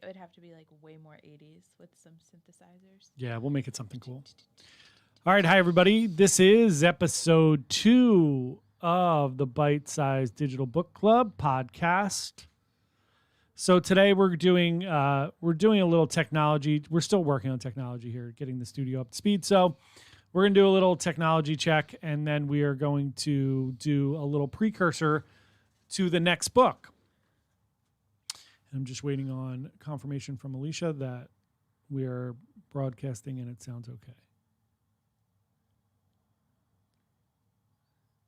would have to be like way more 80s with some synthesizers. Yeah, we'll make it something cool. All right. Hi, everybody. This is episode 2 of the Byte Size Digital Book Club podcast. So today we're doing a little technology. We're still working on technology here, getting the studio up to speed. So we're going to do a little technology check, and then we are going to do a little precursor to the next book. I'm just waiting on confirmation from Alicia that we are broadcasting and it sounds okay.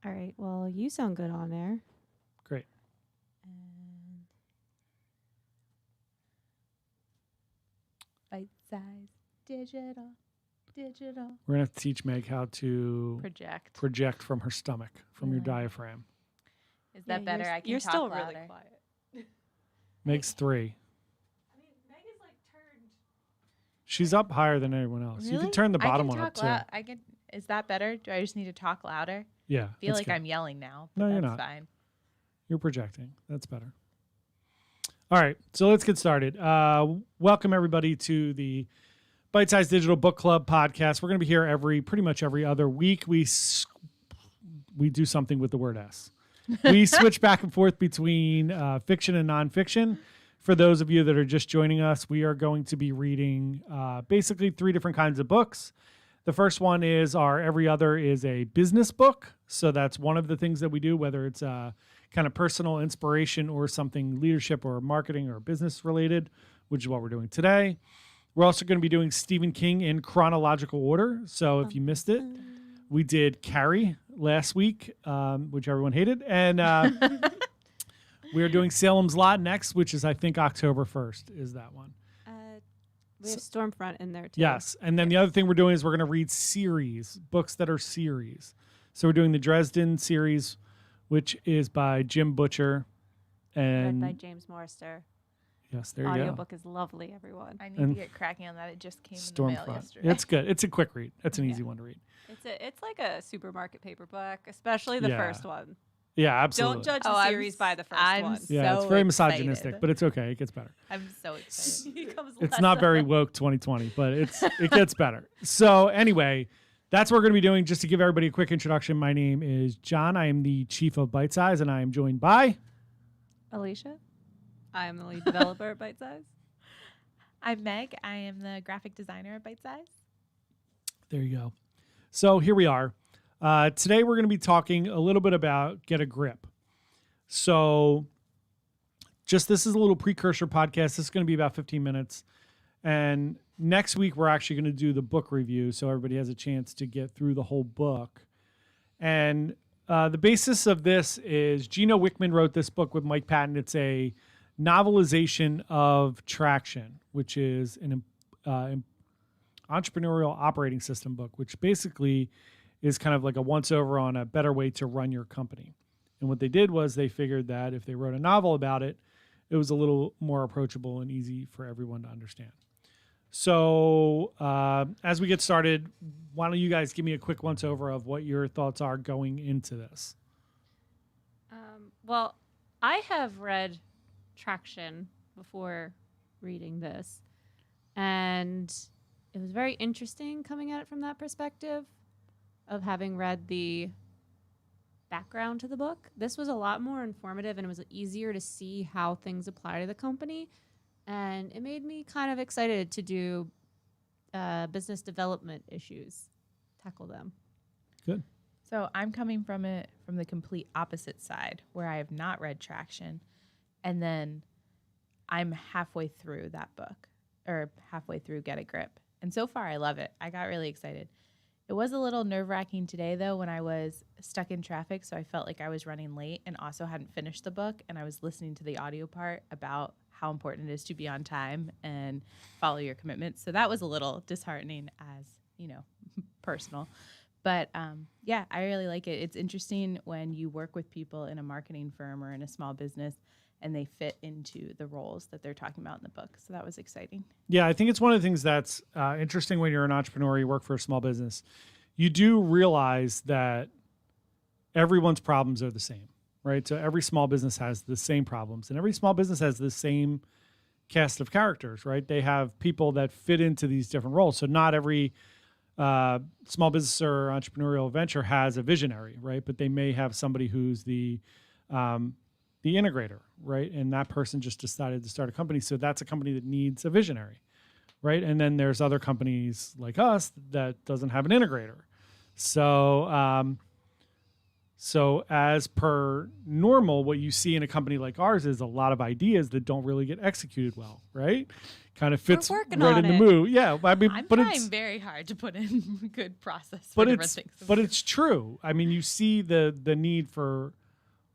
All right. Well, you sound good on there. Great. And Bite-sized digital. We're going to have to teach Meg how to project from her stomach, from your diaphragm. Is that better? I can you're talk still louder. really quiet. Meg's 3. I mean, Meg is like turned. She's up higher than everyone else. Really? You can turn the bottom I can one up talk too. Is that better? Do I just need to talk louder? Yeah. I feel like I'm yelling now. But No, that's you're not. Fine. You're projecting. That's better. All right. So let's get started. Welcome everybody to the Byte Size Digital Book Club podcast. We're going to be here pretty much every other week. We do something with the word S. We switch back and forth between fiction and nonfiction. For those of you that are just joining us, we are going to be reading basically 3 different kinds of books. The first one is every other is a business book. So that's one of the things that we do, whether it's kind of personal inspiration or something leadership or marketing or business related, which is what we're doing today. We're also going to be doing Stephen King in chronological order. So if you missed it, we did Carrie last week, which everyone hated. And we are doing Salem's Lot next, which is, I think, October 1st is that one. We have Stormfront in there, too. Yes. And then the other thing we're doing is we're going to read books that are series. So we're doing the Dresden series, which is by Jim Butcher. And Read by James Morrister. Yes, there you Audiobook is lovely, everyone. I need to get cracking on that. It just came in the mail yesterday. It's good. It's a quick read. It's an easy one to read. It's like a supermarket paper book, especially the first one. Yeah, absolutely. Don't judge the series by the first one. Yeah, it's very misogynistic, but it's okay. It gets better. I'm so excited. It's not very woke 2020, but it gets better. So anyway, that's what we're going to be doing. Just to give everybody a quick introduction, my name is John. I am the chief of Byte Size, and I am joined by Alicia. I am the lead developer at Byte Size. I'm Meg. I am the graphic designer at Byte Size. There you go. So here we are. Today we're going to be talking a little bit about Get a Grip. So this is a little precursor podcast. This is going to be about 15 minutes. And next week we're actually going to do the book review so everybody has a chance to get through the whole book. And the basis of this is Gino Wickman wrote this book with Mike Patton. It's a novelization of Traction, which is an entrepreneurial operating system book, which basically is kind of like a once-over on a better way to run your company. And what they did was they figured that if they wrote a novel about it, it was a little more approachable and easy for everyone to understand. So as we get started, why don't you guys give me a quick once-over of what your thoughts are going into this? Well, I have read Traction before reading this, and it was very interesting coming at it from that perspective of having read the background to the book. This was a lot more informative, and it was easier to see how things apply to the company, and it made me kind of excited to do business development issues, tackle them. Good. So I'm coming from it from the complete opposite side, where I have not read Traction. And then I'm halfway through that book, or halfway through Get a Grip. And so far, I love it. I got really excited. It was a little nerve-wracking today, though, when I was stuck in traffic, so I felt like I was running late and also hadn't finished the book, and I was listening to the audio part about how important it is to be on time and follow your commitments. So that was a little disheartening as, personal. But, yeah, I really like it. It's interesting when you work with people in a marketing firm or in a small business and they fit into the roles that they're talking about in the book. So that was exciting. Yeah, I think it's one of the things that's interesting when you're an entrepreneur, you work for a small business. You do realize that everyone's problems are the same, right? So every small business has the same problems, and every small business has the same cast of characters, right? They have people that fit into these different roles. So not every small business or entrepreneurial venture has a visionary, right? But they may have somebody who's the integrator, right? And that person just decided to start a company. So that's a company that needs a visionary, right? And then there's other companies like us that doesn't have an integrator. So, so as per normal, what you see in a company like ours is a lot of ideas that don't really get executed well, right? Kind of fits right in the mood. Yeah, I mean, I'm but trying it's very hard to put in good process for but different it's things. but it's true. I mean, you see the need for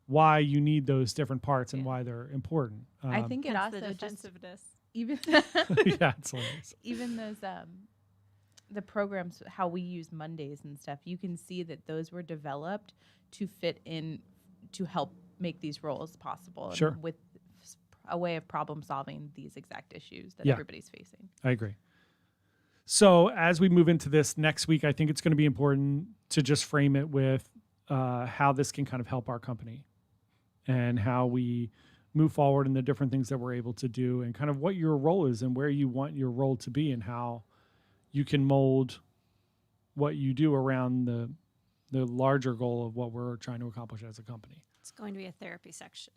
why you need those different parts and why they're important. I think it Hence also the just defensiveness. even yeah, it's hilarious. even those the programs, how we use Mondays and stuff, you can see that those were developed to fit in to help make these roles possible. Sure. And with a way of problem solving these exact issues that Yeah. everybody's facing. I agree. So as we move into this next week, I think it's going to be important to just frame it with how this can kind of help our company and how we move forward and the different things that we're able to do and kind of what your role is and where you want your role to be and how you can mold what you do around the larger goal of what we're trying to accomplish as a company. It's going to be a therapy section.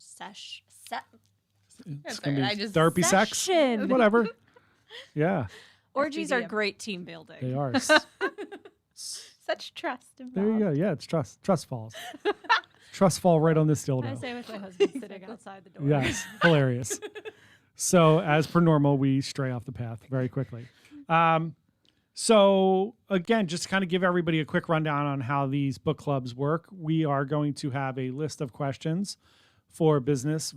It's Sorry, going to I be just- therapy sex, Session. whatever. Yeah, Orgies are SBDM. great team building. they are. Such trust involved. There you go. Yeah, it's trust falls. Trust fall right on this I dildo. say with my husband sitting outside the door. Yes, hilarious. So as per normal, we stray off the path very quickly. So again, just to kind of give everybody a quick rundown on how these book clubs work, we are going to have a list of questions for business.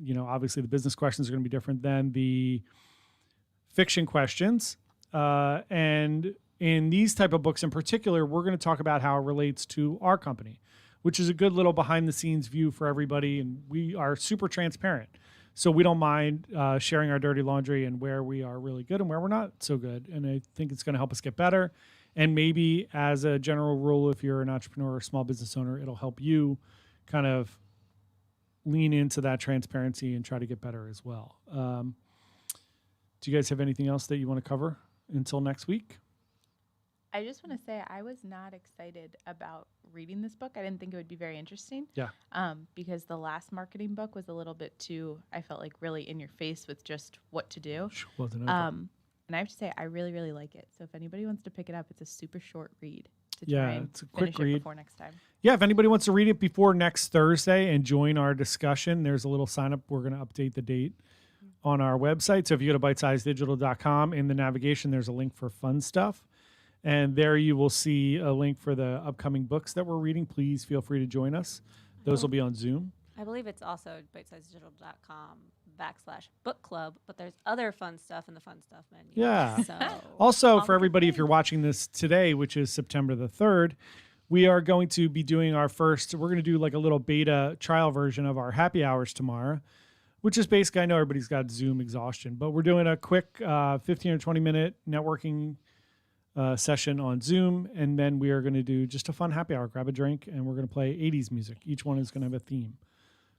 You know, obviously the business questions are going to be different than the fiction questions. And in these type of books in particular, we're going to talk about how it relates to our company, which is a good little behind the scenes view for everybody. And we are super transparent. So we don't mind sharing our dirty laundry and where we are really good and where we're not so good. And I think it's going to help us get better. And maybe as a general rule, if you're an entrepreneur or small business owner, it'll help you kind of lean into that transparency and try to get better as well. Do you guys have anything else that you want to cover until next week? I just want to say I was not excited about reading this book. I didn't think it would be very interesting. Yeah. Because the last marketing book was a little bit too, I felt like really in your face with just what to do. Wasn't And I have to say, I really, really like it. So if anybody wants to pick it up, it's a super short read to Yeah, try and it's a quick finish read. it before next time. Yeah, if anybody wants to read it before next Thursday and join our discussion, there's a little sign up. We're going to update the date on our website. So if you go to bitesizedigital.com, in the navigation, there's a link for fun stuff. And there you will see a link for the upcoming books that we're reading. Please feel free to join us. Those will be on Zoom. I believe it's also bitesizedigital.com/book club, but there's other fun stuff in the fun stuff menu. Yeah. So Also, for everybody, if you're watching this today, which is September the 3rd, we are going to be doing we're going to do like a little beta trial version of our happy hours tomorrow, which is basically, I know everybody's got Zoom exhaustion, but we're doing a quick 15 or 20 minute networking session on Zoom. And then we are going to do just a fun happy hour, grab a drink, and we're going to play 80s music. Each one is going to have a theme.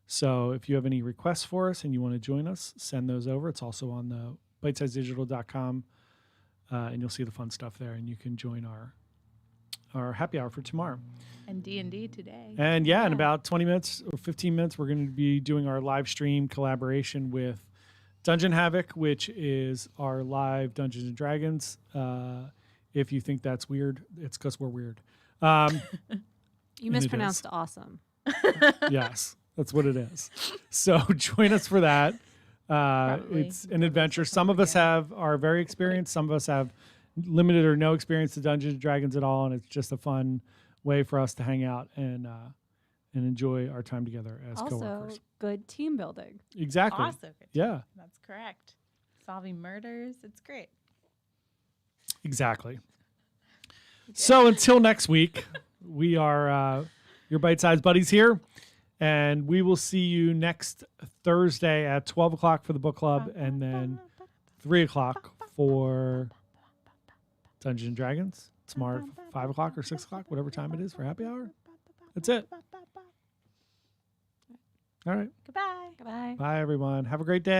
So if you have any requests for us and you want to join us, send those over. It's also on the bitesizedigital.com, and you'll see the fun stuff there. And you can join our happy hour for tomorrow. And D&D today. And in about 20 minutes or 15 minutes, we're going to be doing our live stream collaboration with Dungeon Havoc, which is our live Dungeons and Dragons. If you think that's weird, it's because we're weird. you mispronounced awesome. Yes, that's what it is. So join us for that. Probably. It's an adventure. Some of us are very experienced. Some of us have limited or no experience to Dungeons and Dragons at all, and it's just a fun way for us to hang out and enjoy our time together as Also, coworkers. good team building. Exactly. Also good. Yeah. That's correct. Solving murders. It's great. Exactly. So until next week, we are your bite-sized buddies here, and we will see you next Thursday at 12 o'clock for the book club, and then 3 o'clock for Dungeons and Dragons. Tomorrow, 5 o'clock or 6 o'clock, whatever time it is for happy hour. That's it. All right. Goodbye. Goodbye. Bye, everyone. Have a great day.